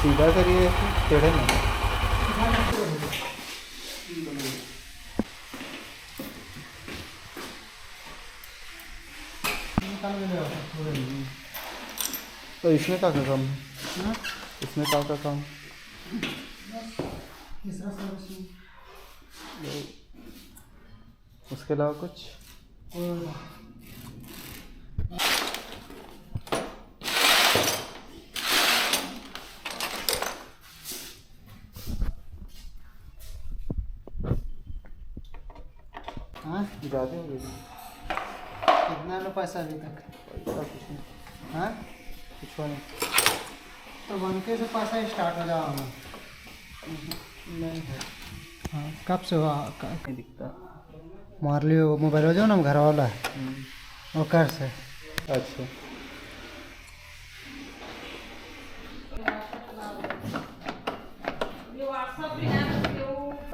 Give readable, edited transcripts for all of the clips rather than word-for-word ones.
सीधा करिए, टेढ़े में। तो इसमें क्या क्या काम है? इसमें क्या क्या काम? उसके अलावा कुछ? हाँ ज़्यादा हो गई। कितना लो पैसा अभी तक? पैसा कुछ नहीं, हाँ कुछ नहीं। तो बनके से पैसा स्टार्ट हो जाओ। नहीं है। हाँ कब से हुआ? नहीं दिखता। मार लियो मोबाइल हो जाओ ना घर वाला वो कर से। अच्छा,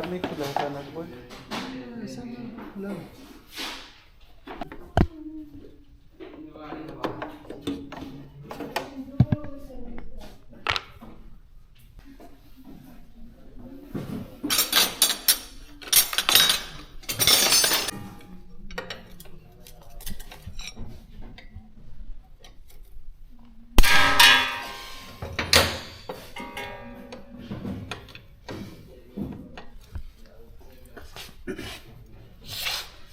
नहीं खुला होता नट बोल्ट।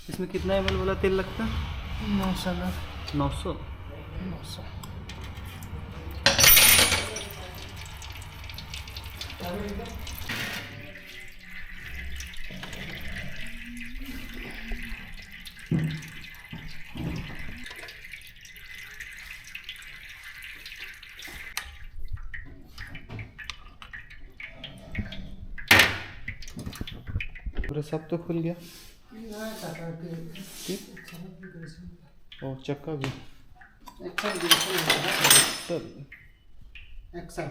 इसमें कितना ml वाला तेल लगता है? 900 900। 900 पूरा सब तो खुल गया। ठीक। और चक्का भी सब। एक्सल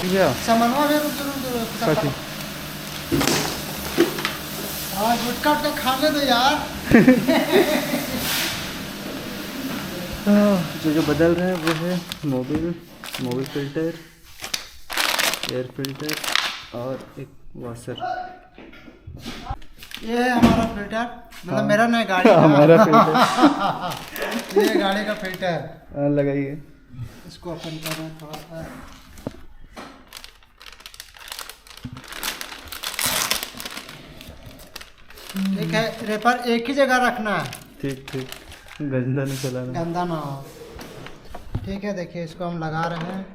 गया सामानवा में रुक काटी। हाँ गुटका उटका खाने दो यार। जो बदल रहे हैं वो है मोबिल फिल्टर, एयर फिल्टर और एक वॉशर। ये है हमारा फिल्टर, मतलब हाँ। मेरा नहीं गाड़ी का। हमारा फिल्टर। ये गाड़ी का फिल्टर। लगाइए। इसको ओपन कर रहे हैं थोड़ा सा। ठीक है, रेपर एक ही जगह रखना है। ठीक ठीक, गंदा नहीं चलाना। गंदा ना हो। ठीक है, देखिए इसको हम लगा रहे हैं।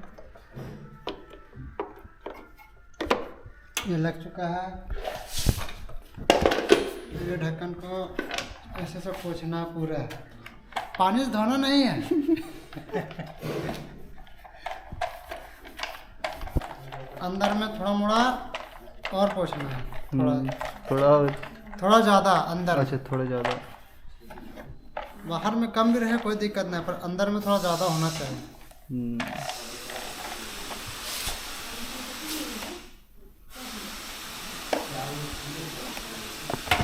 ये लग चुका है। ये ढक्कन को ऐसे से पोंछना पूरा, पानी से धोना नहीं है। अंदर में थोड़ा मोड़ा और पोंछना है, थोड़ा ज़्यादा अंदर। अच्छा, थोड़ा ज़्यादा। बाहर में कम भी रहे कोई दिक्कत नहीं, पर अंदर में थोड़ा ज़्यादा होना चाहिए।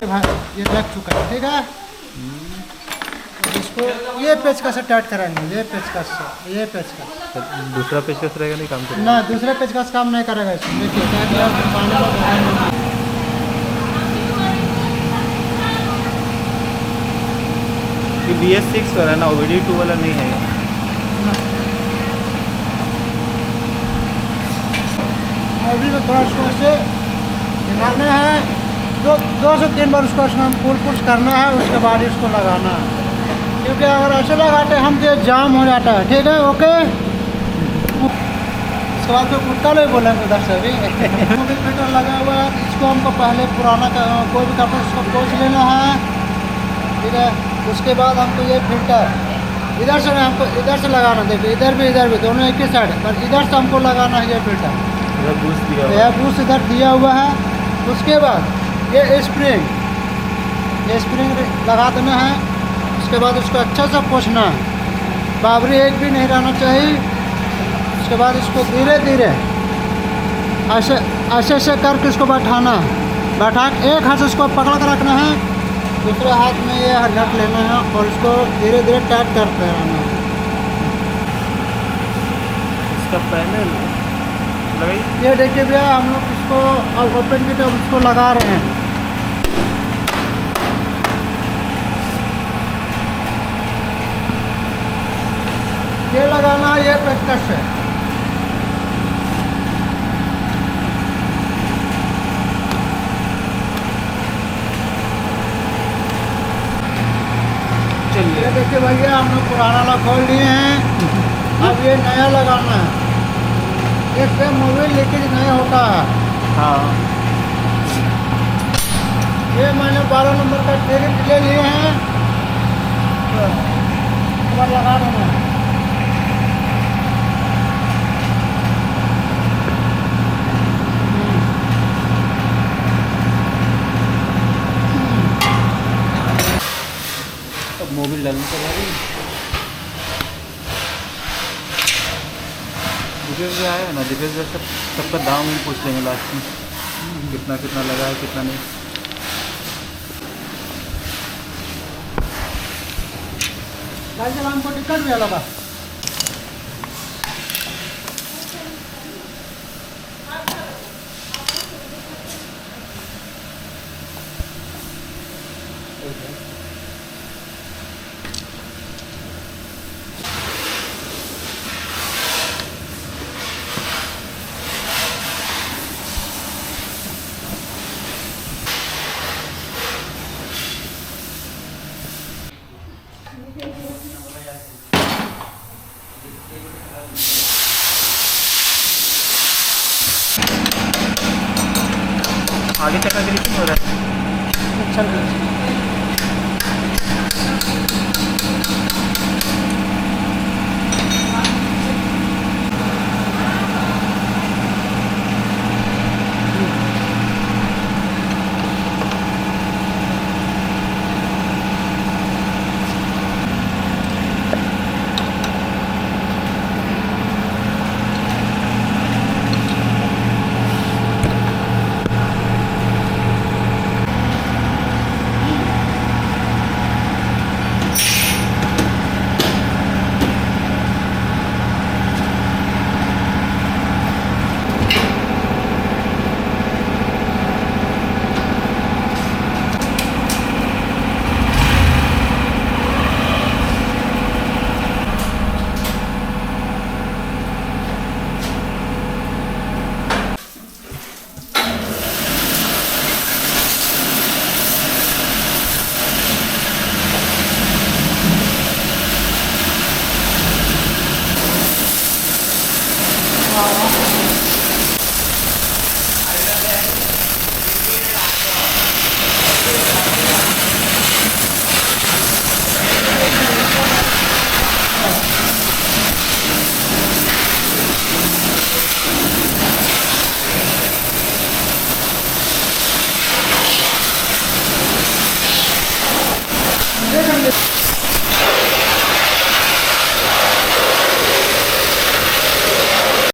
भाई ये लग चुका है, ठीक है। इसको ये पेचकस से टाइट कराएंगे, ये पेचकस। दूसरा पेचकस रहेगा नहीं काम करेगा? ना, दूसरा पेचकस काम नहीं करेगा इसमें। देखिए पानी ये BS6 वाला ना, OBD2 वाला नहीं है। अभी तो थोड़ा इसको से हिलाना है, 2 से 3 बार उसको हम पुश करना है, उसके बाद इसको लगाना है। क्योंकि अगर ऐसे लगाते हम तो जाम हो जाता है। ठीक है, ओके। इसके बाद तो कुत्ता नहीं बोलेंगे उधर से भी। मोबिल फिल्टर लगा हुआ है, इसको हमको पहले पुराना कोई भी कपड़ा इसको पोंछ लेना है। ठीक है, उसके बाद हमको ये फिल्टर इधर से हमको इधर से लगाना, देखिए इधर भी दोनों एक ही साइड, पर इधर से हमको लगाना है ये फिल्टर। यह बूस्ट इधर दिया हुआ है। उसके बाद ये स्प्रिंग लगा देना है। उसके बाद उसको अच्छा से पोंछना है, बाबरी एक भी नहीं रहना चाहिए। उसके बाद इसको धीरे धीरे ऐसे करके इसको बैठा के एक हाथ से इसको पकड़ कर रखना है, दूसरे हाथ में ये नट लेना है और इसको धीरे धीरे टाइट करते रहना है। इसका पैनल लगाइए। ये देखिए भैया, हम लोग इसको अब ओपन की तरफ इसको लगा रहे हैं। ये लगाना है, ये पेचकस है। चलिए, ये देखिए भैया, हम लोग पुराना वाला खोल लिए हैं, अब ये नया लगाना है। इससे मोबिल लीकेज नहीं होता है। हाँ, ये मैंने 12 नंबर का टेरिफ ले लिए हैं, और लगा देना है। अब मोबिल डालने के बाद डिफेंस जो है ना, डिफेंस सबका दाम ही पूछ लेंगे लास्ट में, कितना लगा है कितना नहीं। जब हमको टिकट भी लगा आगे चक्का ग्रिपिंग हो रहा है। अच्छा।